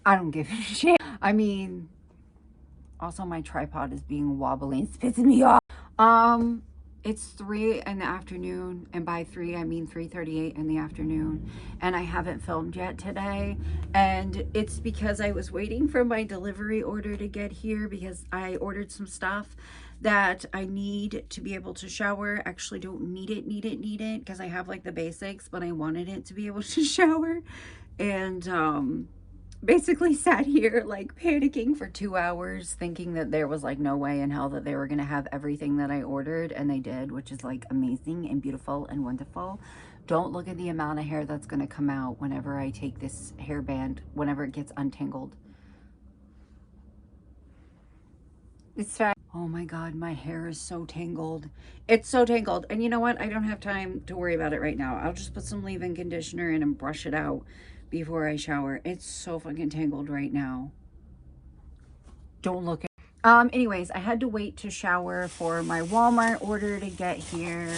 I don't give a shit. I mean, also my tripod is being wobbly. It's pissing me off. It's 3 in the afternoon, and by 3 I mean 3:38 in the afternoon, and I haven't filmed yet today, and it's because I was waiting for my delivery order to get here because I ordered some stuff that I need to be able to shower. Actually don't need it because I have like the basics, but I wanted it to be able to shower, and basically sat here like panicking for 2 hours thinking that there was like no way in hell that they were going to have everything that I ordered, and they did, which is like amazing and beautiful and wonderful. Don't look at the amount of hair that's going to come out whenever I take this hairband, whenever it gets untangled. It's fine. Oh my god, my hair is so tangled. It's so tangled. And you know what? I don't have time to worry about it right now. I'll just put some leave-in conditioner in and brush it out before I shower. It's so fucking tangled right now. Don't look at anyways, I had to wait to shower for my Walmart order to get here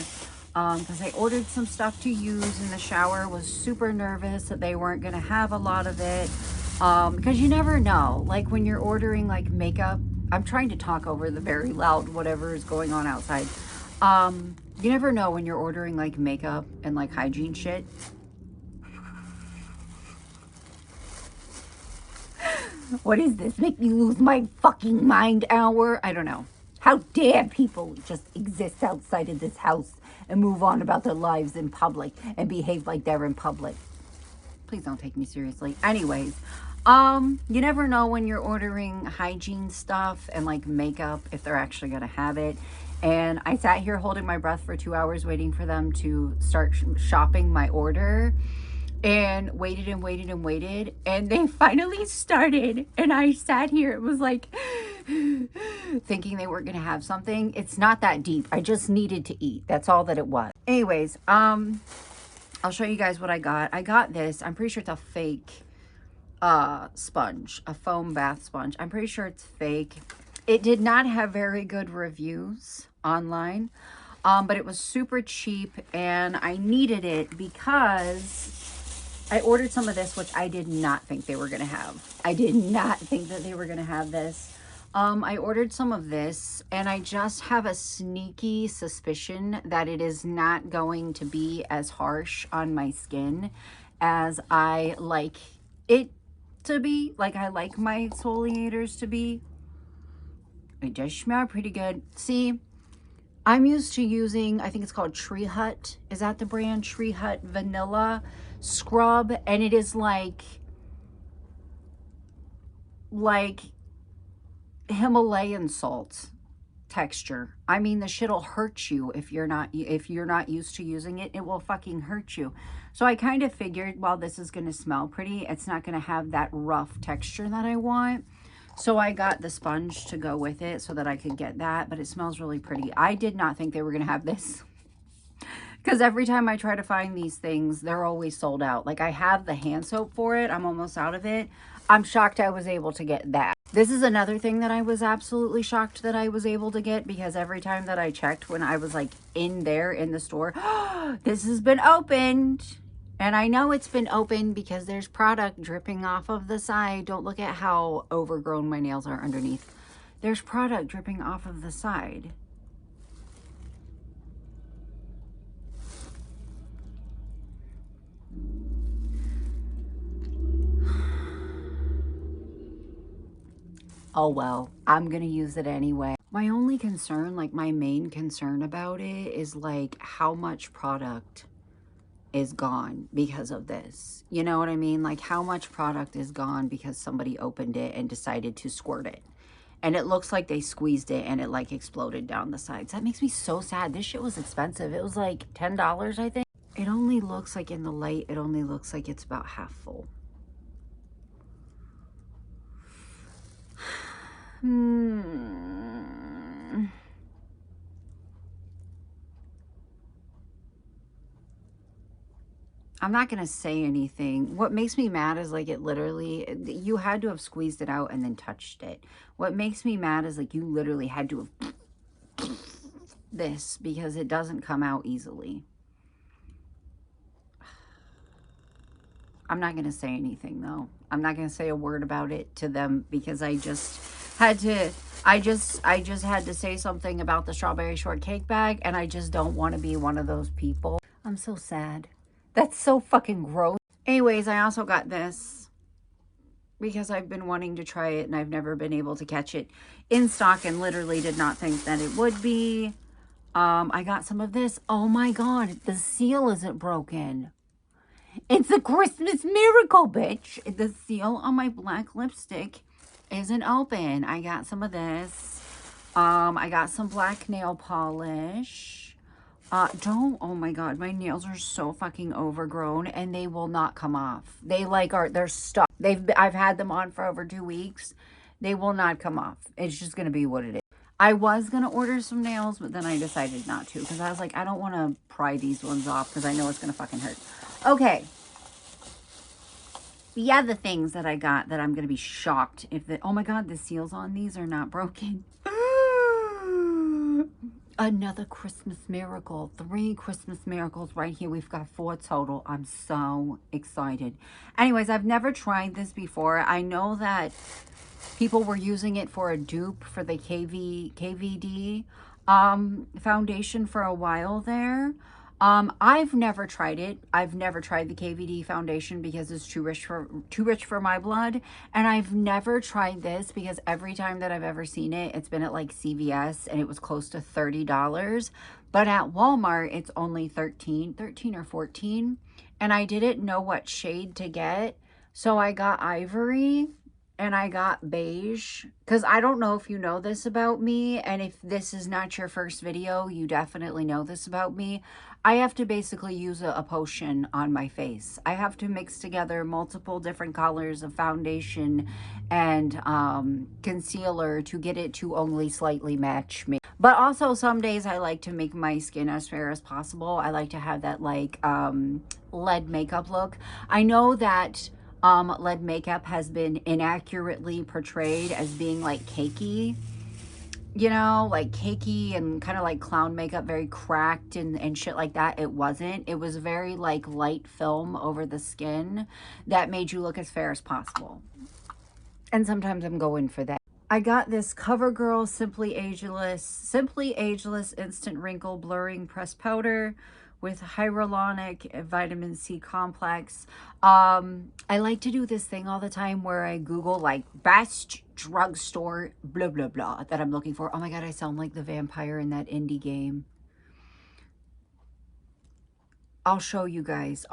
because I ordered some stuff to use in the shower. Was super nervous that they weren't going to have a lot of it because you never know, like when you're ordering like makeup. I'm trying to talk over the very loud whatever is going on outside. You never know when you're ordering like makeup and like hygiene shit. What is this? Make me lose my fucking mind hour? I don't know. How dare people just exist outside of this house and move on about their lives in public and behave like they're in public. Please don't take me seriously. Anyways, you never know when you're ordering hygiene stuff and like makeup if they're actually going to have it. And I sat here holding my breath for 2 hours waiting for them to start shopping my order. And waited and waited and waited, and they finally started, and I sat here. It was like thinking they weren't gonna have something. It's not that deep. I just needed to eat. That's all that it was. Anyways, I'll show you guys what I got. I got this. I'm pretty sure it's a fake sponge, a foam bath sponge. I'm pretty sure it's fake. It did not have very good reviews online, but it was super cheap, and I needed it because I ordered some of this, which I did not think they were going to have. I did not think that they were going to have this. I ordered some of this, and I just have a sneaky suspicion that it is not going to be as harsh on my skin as I like it to be. Like I like my exfoliators to be. It does smell pretty good. See, I'm used to using, I think it's called Tree Hut. Is that the brand? Tree Hut Vanilla Scrub, and it is like Himalayan salt texture. I mean, the shit'll hurt you if you're not used to using it. It will fucking hurt you. So I kind of figured, well, this is going to smell pretty. It's not going to have that rough texture that I want. So I got the sponge to go with it so that I could get that, but it smells really pretty. I did not think they were going to have this. Because every time I try to find these things, they're always sold out. Like I have the hand soap for it. I'm almost out of it. I'm shocked I was able to get that. This is another thing that I was absolutely shocked that I was able to get, because every time that I checked when I was like in there in the store, this has been opened. And I know it's been opened because there's product dripping off of the side. Don't look at how overgrown my nails are underneath. There's product dripping off of the side. Oh well, I'm gonna use it anyway. My only concern, like my main concern about it is like how much product is gone because of this. You know what I mean? Like how much product is gone because somebody opened it and decided to squirt it. And it looks like they squeezed it and it like exploded down the sides. That makes me so sad. This shit was expensive. It was like $10, I think. It only looks like in the light, it only looks like it's about half full. I'm not going to say anything. What makes me mad is like it literally, you had to have squeezed it out and then touched it. What makes me mad is like you literally had to have this, because it doesn't come out easily. I'm not going to say anything though. I'm not going to say a word about it to them because I just had to, I just had to say something about the strawberry shortcake bag, and I just don't want to be one of those people. I'm so sad. That's so fucking gross. Anyways, I also got this because I've been wanting to try it and I've never been able to catch it in stock and literally did not think that it would be. I got some of this. Oh my God, the seal isn't broken. It's a Christmas miracle, bitch. The seal on my black lipstick isn't open. I got some of this. I got some black nail polish. Oh my God, my nails are so fucking overgrown and they will not come off. They they're stuck. I've had them on for over 2 weeks. They will not come off. It's just going to be what it is. I was going to order some nails, but then I decided not to because I was like, I don't want to pry these ones off because I know it's going to fucking hurt. Okay. The other things that I got that I'm going to be shocked if oh my God, the seals on these are not broken. Another Christmas miracle. 3 Christmas miracles right here. We've got 4 total. I'm so excited. Anyways, I've never tried this before. I know that people were using it for a dupe for the KVD foundation for a while there. I've never tried it. I've never tried the KVD foundation because it's too rich for my blood. And I've never tried this because every time that I've ever seen it, it's been at like CVS and it was close to $30. But at Walmart, it's only 13 or 14. And I didn't know what shade to get. So I got ivory and I got beige, because I don't know if you know this about me, and if this is not your first video, you definitely know this about me. I have to basically use a potion on my face. I have to mix together multiple different colors of foundation and concealer to get it to only slightly match me. But also some days I like to make my skin as fair as possible. I like to have that like lead makeup look. I know that lead makeup has been inaccurately portrayed as being like cakey, you know, like cakey and kind of like clown makeup, very cracked and shit like that. It wasn't. It was very like light film over the skin that made you look as fair as possible. And sometimes I'm going for that. I got this CoverGirl Simply Ageless Instant Wrinkle Blurring Pressed Powder with hyaluronic vitamin C complex. I like to do this thing all the time where I Google like best drugstore blah blah blah that I'm looking for. Oh my God, I sound like the vampire in that indie game. I'll show you guys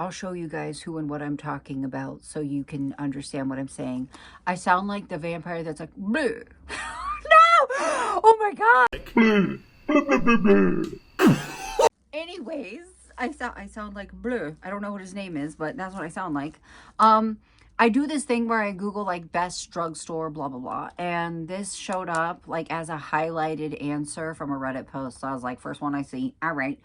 who and what I'm talking about so you can understand what I'm saying. I sound like the vampire that's like bleh. No! Oh my God. Anyways, I sound like bleh. I don't know what his name is, but that's what I sound like. I do this thing where I Google like best drugstore blah blah blah, and this showed up like as a highlighted answer from a Reddit post. So I was like, first one I see. All right.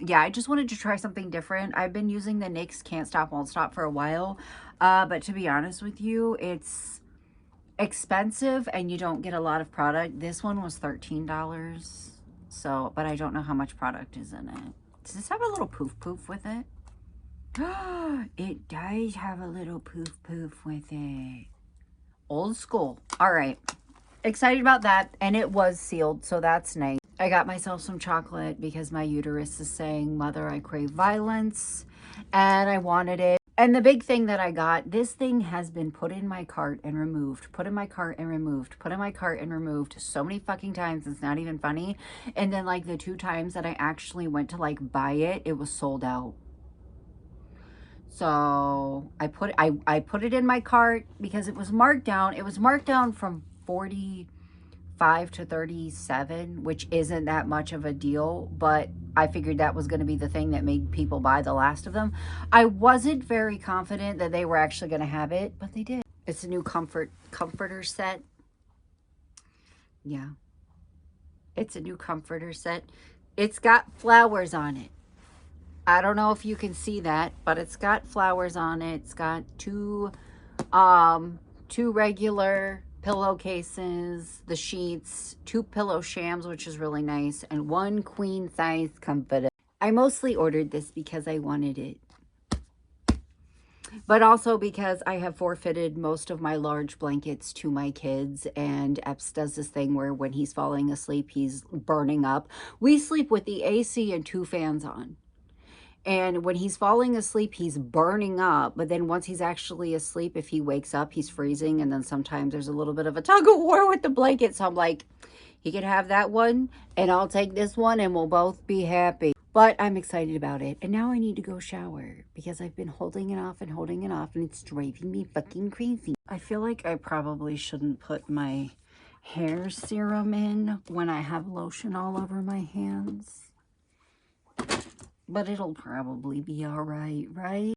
Yeah, I just wanted to try something different. I've been using the NYX Can't Stop Won't Stop for a while, but to be honest with you, it's expensive and you don't get a lot of product. This one was $13. So, but I don't know how much product is in it. Does this have a little poof poof with it? It does have a little poof poof with it. Old school. All right. Excited about that. And it was sealed, so that's nice. I got myself some chocolate because my uterus is saying, Mother, I crave violence. And I wanted it. And the big thing that I got, this thing has been put in my cart and removed, put in my cart and removed, put in my cart and removed so many fucking times. It's not even funny. And then like the 2 times that I actually went to like buy it, it was sold out. So I put it in my cart because it was marked down. It was marked down from 45 to 37, which isn't that much of a deal, but I figured that was going to be the thing that made people buy the last of them. I wasn't very confident that they were actually going to have it, but they did. It's a new comforter set. Yeah. It's a new comforter set. It's got flowers on it. I don't know if you can see that, but it's got flowers on it. It's got two regular pillowcases, the sheets, 2 pillow shams, which is really nice, and 1 queen size comforter. I mostly ordered this because I wanted it. But also because I have forfeited most of my large blankets to my kids, and Epps does this thing where when he's falling asleep, he's burning up. We sleep with the AC and 2 fans on. And when he's falling asleep, he's burning up. But then once he's actually asleep, if he wakes up, he's freezing. And then sometimes there's a little bit of a tug of war with the blanket. So I'm like, he can have that one and I'll take this one and we'll both be happy. But I'm excited about it. And now I need to go shower because I've been holding it off and it's driving me fucking crazy. I feel like I probably shouldn't put my hair serum in when I have lotion all over my hands. But it'll probably be all right, right?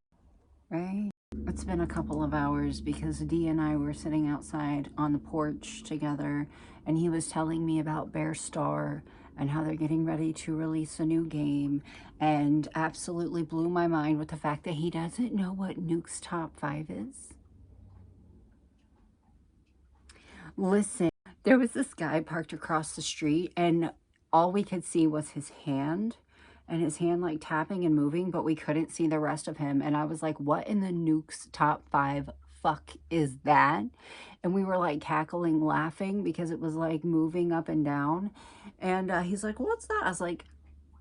Right? It's been a couple of hours because Dee and I were sitting outside on the porch together, and he was telling me about Bear Star and how they're getting ready to release a new game, and absolutely blew my mind with the fact that he doesn't know what Nuke's top 5 is. Listen, there was this guy parked across the street, and all we could see was his hand. And his hand like tapping and moving, but we couldn't see the rest of him. And I was like, what in the Nuke's top 5 fuck is that? And we were like cackling, laughing because it was like moving up and down. And he's like, what's that? I was like,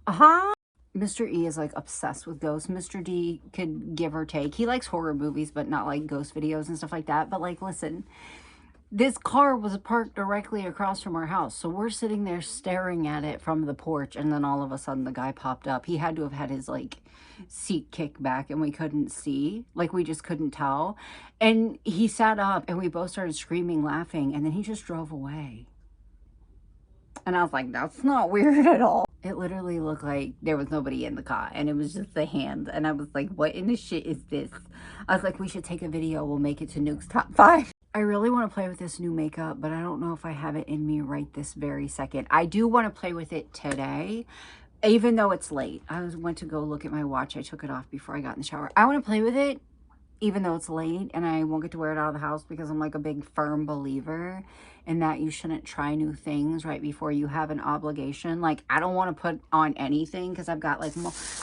Mr. E is like obsessed with ghosts. Mr. D could give or take. He likes horror movies, but not like ghost videos and stuff like that. But like, listen, this car was parked directly across from our house. So we're sitting there staring at it from the porch. And then all of a sudden the guy popped up. He had to have had his like seat kicked back and we couldn't see. Like we just couldn't tell. And he sat up and we both started screaming, laughing. And then he just drove away. And I was like, that's not weird at all. It literally looked like there was nobody in the car. And it was just the hand. And I was like, what in the shit is this? I was like, we should take a video. We'll make it to Nuke's top 5. I really want to play with this new makeup, but I don't know if I have it in me right this very second. I do want to play with it today, even though it's late. I went to go look at my watch. I took it off before I got in the shower. I want to play with it, even though it's late, and I won't get to wear it out of the house because I'm like a big firm believer in that you shouldn't try new things right before you have an obligation. Like, I don't want to put on anything because I've got like,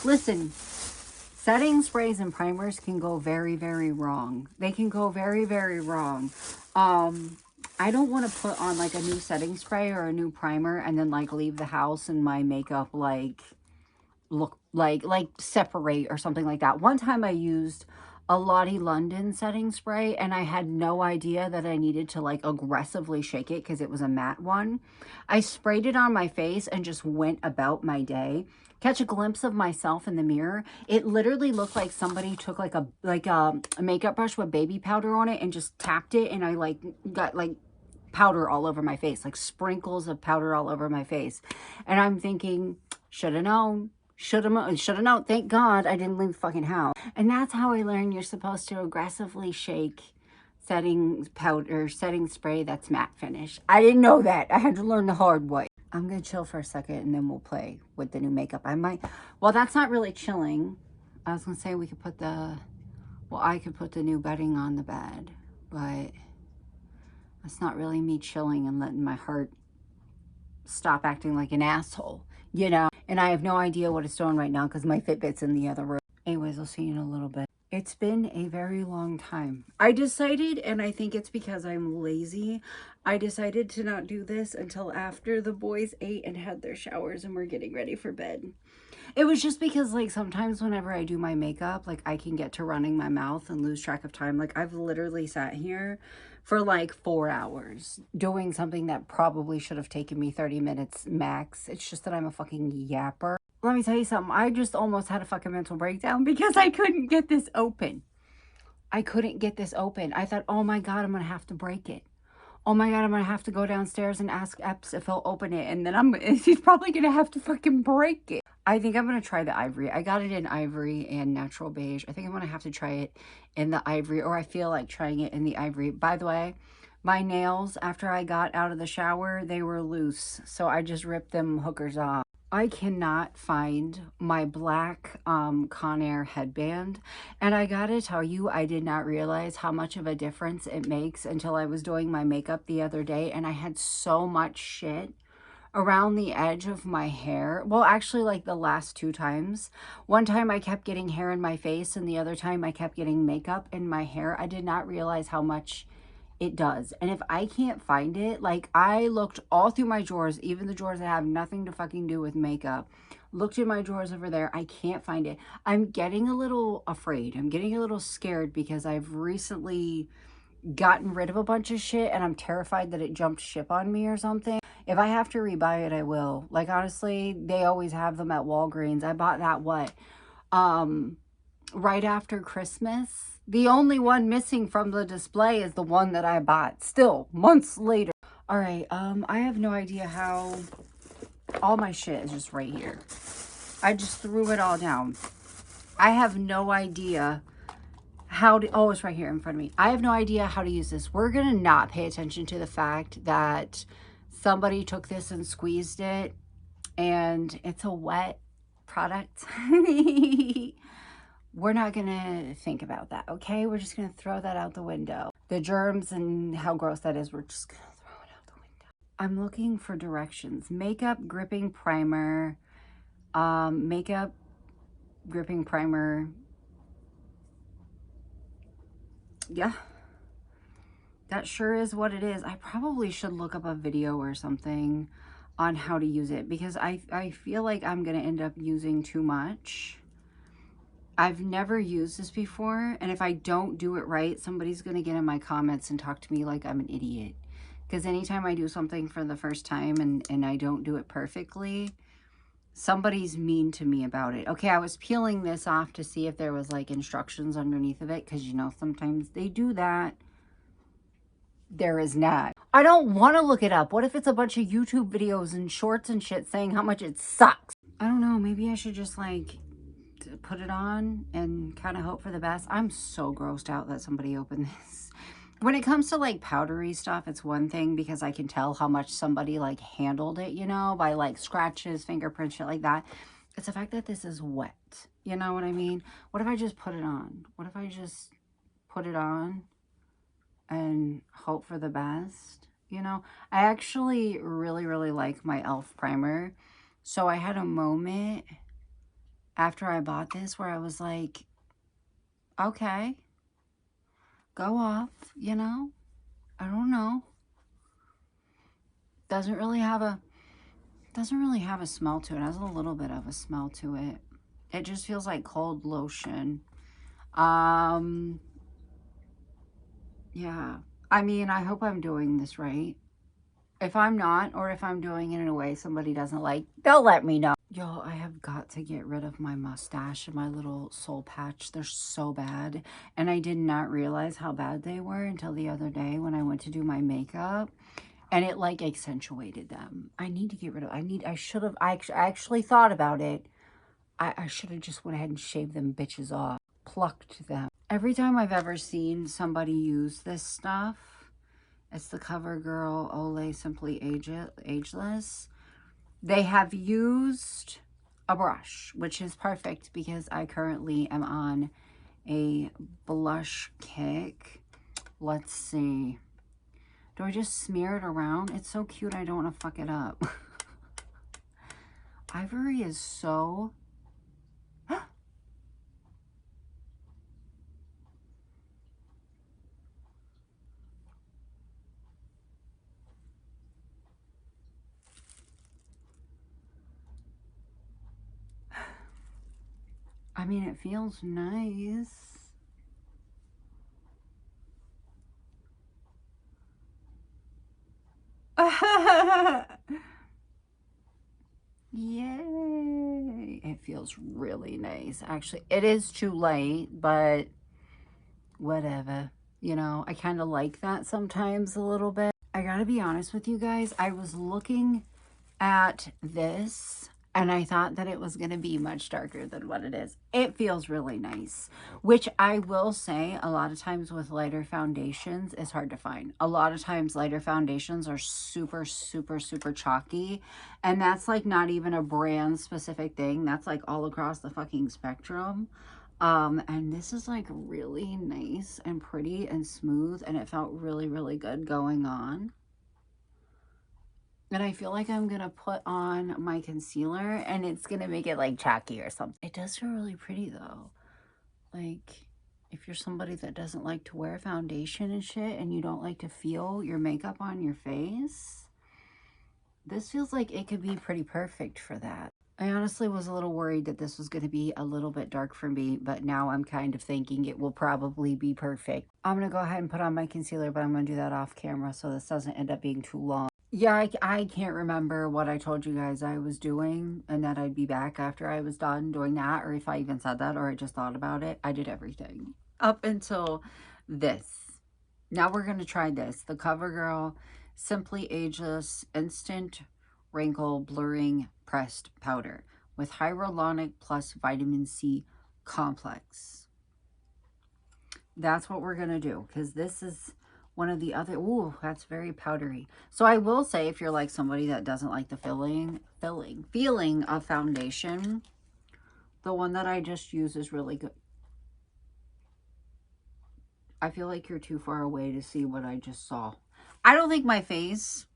listen, setting sprays and primers can go very, very wrong. They can go very, very wrong. I don't want to put on like a new setting spray or a new primer and then like leave the house and my makeup like look like separate or something like that. One time I used a Lottie London setting spray and I had no idea that I needed to like aggressively shake it because it was a matte one. I sprayed it on my face and just went about my day. Catch a glimpse of myself in the mirror. It literally looked like somebody took like a makeup brush with baby powder on it and just tapped it, and I like got like powder all over my face, like sprinkles of powder all over my face. And I'm thinking, should have known. Should have known. Thank God I didn't leave the fucking house. And that's how I learned you're supposed to aggressively shake setting powder, setting spray that's matte finish. I didn't know that. I had to learn the hard way. I'm going to chill for a second and then we'll play with the new makeup. I might, well, that's not really chilling. I was going to say we could put I could put the new bedding on the bed, but that's not really me chilling and letting my heart stop acting like an asshole, you know? And I have no idea what it's doing right now because my Fitbit's in the other room. Anyways, I'll see you in a little bit. It's been a very long time. I decided, and I think it's because I'm lazy, I decided to not do this until after the boys ate and had their showers and were getting ready for bed. It was just because, like, sometimes whenever I do my makeup, like, I can get to running my mouth and lose track of time. Like, I've literally sat here for, like, 4 hours doing something that probably should have taken me 30 minutes max. It's just that I'm a fucking yapper. Let me tell you something. I just almost had a fucking mental breakdown because I couldn't get this open. I couldn't get this open. I thought, oh my God, I'm going to have to break it. Oh my God, I'm going to have to go downstairs and ask Epps if he'll open it. And then he's probably going to have to fucking break it. I think I'm going to try the ivory. I got it in ivory and natural beige. I think I'm going to have to try it in the ivory, or I feel like trying it in the ivory. By the way, my nails, after I got out of the shower, they were loose. So I just ripped them hookers off. I cannot find my black Conair headband, and I gotta tell you, I did not realize how much of a difference it makes until I was doing my makeup the other day, and I had so much shit around the edge of my hair. Well, actually, like the last 2 times. One time I kept getting hair in my face, and the other time I kept getting makeup in my hair. I did not realize how much it does. And if I can't find it, like I looked all through my drawers, even the drawers that have nothing to fucking do with makeup, looked in my drawers over there. I can't find it. I'm getting a little afraid. I'm getting a little scared because I've recently gotten rid of a bunch of shit and I'm terrified that it jumped ship on me or something. If I have to rebuy it, I will. Like, honestly, they always have them at Walgreens. I bought that, right after Christmas. The only one missing from the display is the one that I bought still months later. All right, I have no idea how all my shit is just right here. I just threw it all down. I have no idea how to, oh, it's right here in front of me. I have no idea how to use this. We're going to not pay attention to the fact that somebody took this and squeezed it and it's a wet product. We're not going to think about that, okay? We're just going to throw that out the window. The germs and how gross that is, we're just going to throw it out the window. I'm looking for directions. Makeup gripping primer. Makeup gripping primer. Yeah. That sure is what it is. I probably should look up a video or something on how to use it because I feel like I'm going to end up using too much. I've never used this before, and if I don't do it right, somebody's going to get in my comments and talk to me like I'm an idiot. Because anytime I do something for the first time and I don't do it perfectly, somebody's mean to me about it. Okay, I was peeling this off to see if there was like instructions underneath of it, because you know, sometimes they do that. There is not. I don't want to look it up. What if it's a bunch of YouTube videos and shorts and shit saying how much it sucks? I don't know. Maybe I should just like put it on and kind of hope for the best. I'm so grossed out that somebody opened this. When it comes to like powdery stuff, it's one thing because I can tell how much somebody like handled it, you know, by like scratches, fingerprints, shit like that. It's the fact that this is wet. You know what I mean? What if I just put it on? What if I just put it on and hope for the best? You know, I actually really like my e.l.f. primer. So I had a moment after I bought this where I was like, okay, go off, you know? I don't know. Doesn't really have a smell to it. It has a little bit of a smell to it. It just feels like cold lotion. Yeah. I mean, I hope I'm doing this right. If I'm not, or if I'm doing it in a way somebody doesn't like, they'll let me know. Yo, I have got to get rid of my mustache and my little soul patch. They're so bad. And I did not realize how bad they were until the other day when I went to do my makeup. And it like accentuated them. I need to get rid of, I actually thought about it. I should have just went ahead and shaved them bitches off. Plucked them. Every time I've ever seen somebody use this stuff, it's the CoverGirl Olay Simply Ageless. They have used a brush, which is perfect because I currently am on a blush kick. Let's see. Do I just smear it around? It's so cute, I don't want to fuck it up. Ivory is so... I mean, it feels nice. Yay. It feels really nice. Actually, it is too light, but whatever. You know, I kind of like that sometimes a little bit. I gotta be honest with you guys. I was looking at this and I thought that it was going to be much darker than what it is. It feels really nice, which I will say a lot of times with lighter foundations is hard to find. A lot of times lighter foundations are super chalky, and that's like not even a brand specific thing. That's like all across the fucking spectrum. And this is like really nice and pretty and smooth, and it felt really good going on. And I feel like I'm going to put on my concealer and it's going to make it like chalky or something. It does feel really pretty though. Like, if you're somebody that doesn't like to wear foundation and shit and you don't like to feel your makeup on your face, this feels like it could be pretty perfect for that. I honestly was a little worried that this was going to be a little bit dark for me, but now I'm kind of thinking it will probably be perfect. I'm going to go ahead and put on my concealer, but I'm going to do that off camera so this doesn't end up being too long. Yeah, I can't remember what I told you guys I was doing and that I'd be back after I was done doing that, or if I even said that, or I just thought about it. I did everything up until this. Now we're going to try this. The CoverGirl Simply Ageless Instant Wrinkle Blurring Pressed Powder with Hyaluronic Plus Vitamin C Complex. That's what we're going to do, because this is one of the other, ooh, that's very powdery. So I will say, if you're like somebody that doesn't like the feeling of foundation, the one that I just used is really good. I feel like you're too far away to see what I just saw. I don't think my face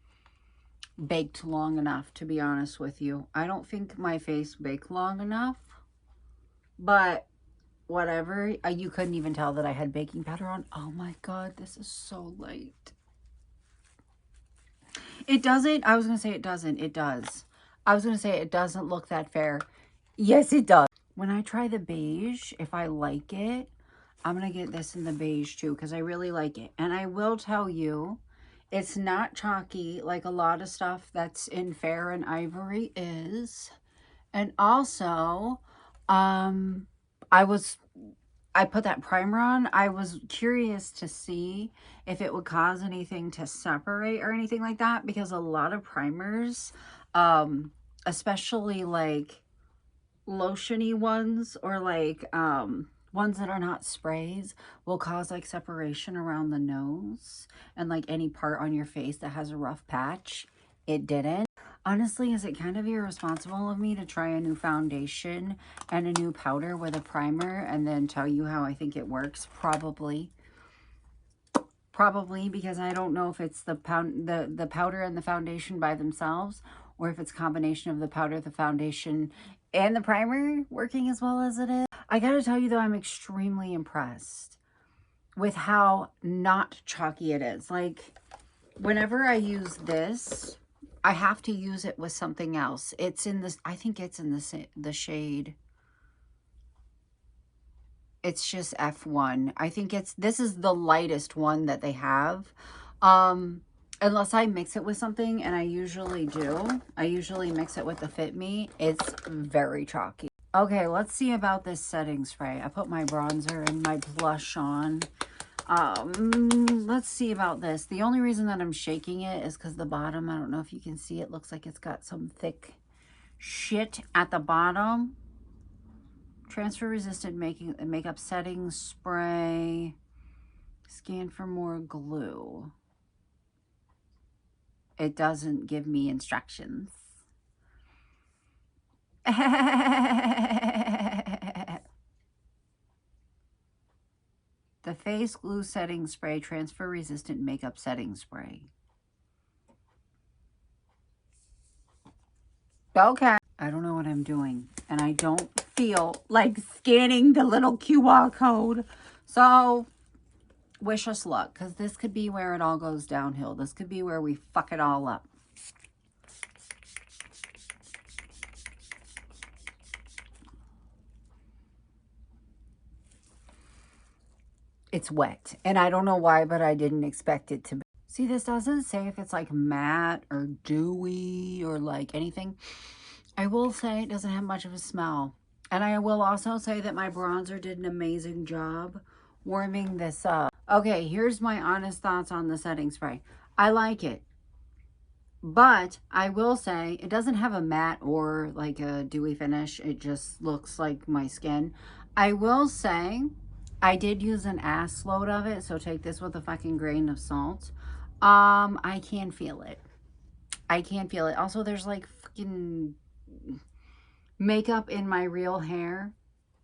baked long enough, to be honest with you. I don't think my face baked long enough, but whatever. You couldn't even tell that I had baking powder on. Oh my God, this is so light. It doesn't. I was going to say it doesn't. It does. I was going to say it doesn't look that fair. Yes, it does. When I try the beige, if I like it, I'm going to get this in the beige too, because I really like it. And I will tell you, it's not chalky like a lot of stuff that's in Fair and Ivory is. And also, I put that primer on. I was curious to see if it would cause anything to separate or anything like that, because a lot of primers, especially like lotiony ones or like ones that are not sprays, will cause like separation around the nose and like any part on your face that has a rough patch. It didn't. Honestly, is it kind of irresponsible of me to try a new foundation and a new powder with a primer and then tell you how I think it works? Probably. Probably, because I don't know if it's the powder and the foundation by themselves, or if it's a combination of the powder, the foundation, and the primer working as well as it is. I gotta tell you though, I'm extremely impressed with how not chalky it is. Like, whenever I use this, I have to use it with something else. It's in this, I think it's in the shade. It's just F1. I think this is the lightest one that they have. Unless I mix it with something, and I usually do. I usually mix it with the Fit Me. It's very chalky. Okay, let's see about this setting spray. I put my bronzer and my blush on. Let's see about this. The only reason that I'm shaking it is because the bottom, I don't know if you can see, it looks like it's got some thick shit at the bottom. Transfer resistant makeup setting spray. Scan for more glue. It doesn't give me instructions. The face glue setting spray, transfer resistant makeup setting spray. Okay. I don't know what I'm doing, and I don't feel like scanning the little QR code. So wish us luck, because this could be where it all goes downhill. This could be where we fuck it all up. It's wet, and I don't know why, but I didn't expect it to be. See, this doesn't say if it's like matte or dewy or like anything. I will say it doesn't have much of a smell. And I will also say that my bronzer did an amazing job warming this up. Okay, here's my honest thoughts on the setting spray. I like it. But I will say it doesn't have a matte or like a dewy finish. It just looks like my skin. I will say I did use an ass load of it, so take this with a fucking grain of salt. I can feel it. I can feel it. Also, there's like fucking makeup in my real hair,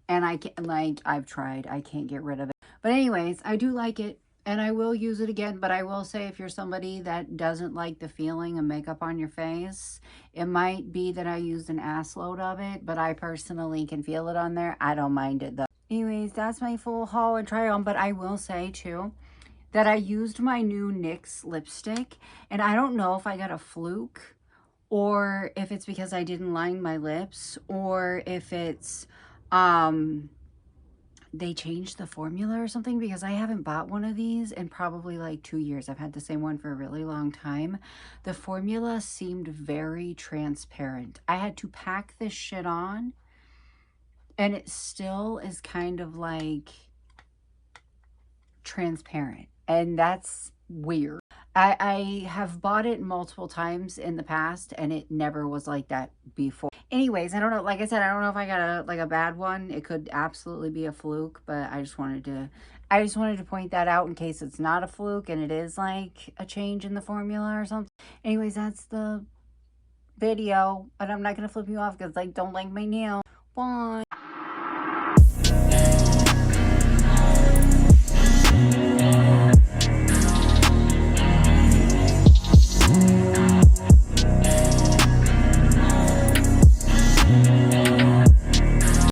and I can't, like, I've tried. I can't get rid of it. But anyways, I do like it. and I will use it again, but I will say if you're somebody that doesn't like the feeling of makeup on your face, it might be that I used an ass load of it, but I personally can feel it on there. I don't mind it though. Anyways, that's my full haul and try on, but I will say too that I used my new NYX lipstick, and I don't know if I got a fluke or if it's because I didn't line my lips, or if it's they changed the formula or something, because I haven't bought one of these in probably like 2 years. I've had the same one for a really long time. The formula seemed very transparent. I had to pack this shit on and it still is kind of like transparent, and that's weird. I have bought it multiple times in the past and it never was like that before. Anyways, I don't know. Like I said, I don't know if I got a bad one. It could absolutely be a fluke, but I just wanted to point that out in case it's not a fluke and it is like a change in the formula or something. Anyways, that's the video, and I'm not going to flip you off because I don't like my nail. Bye.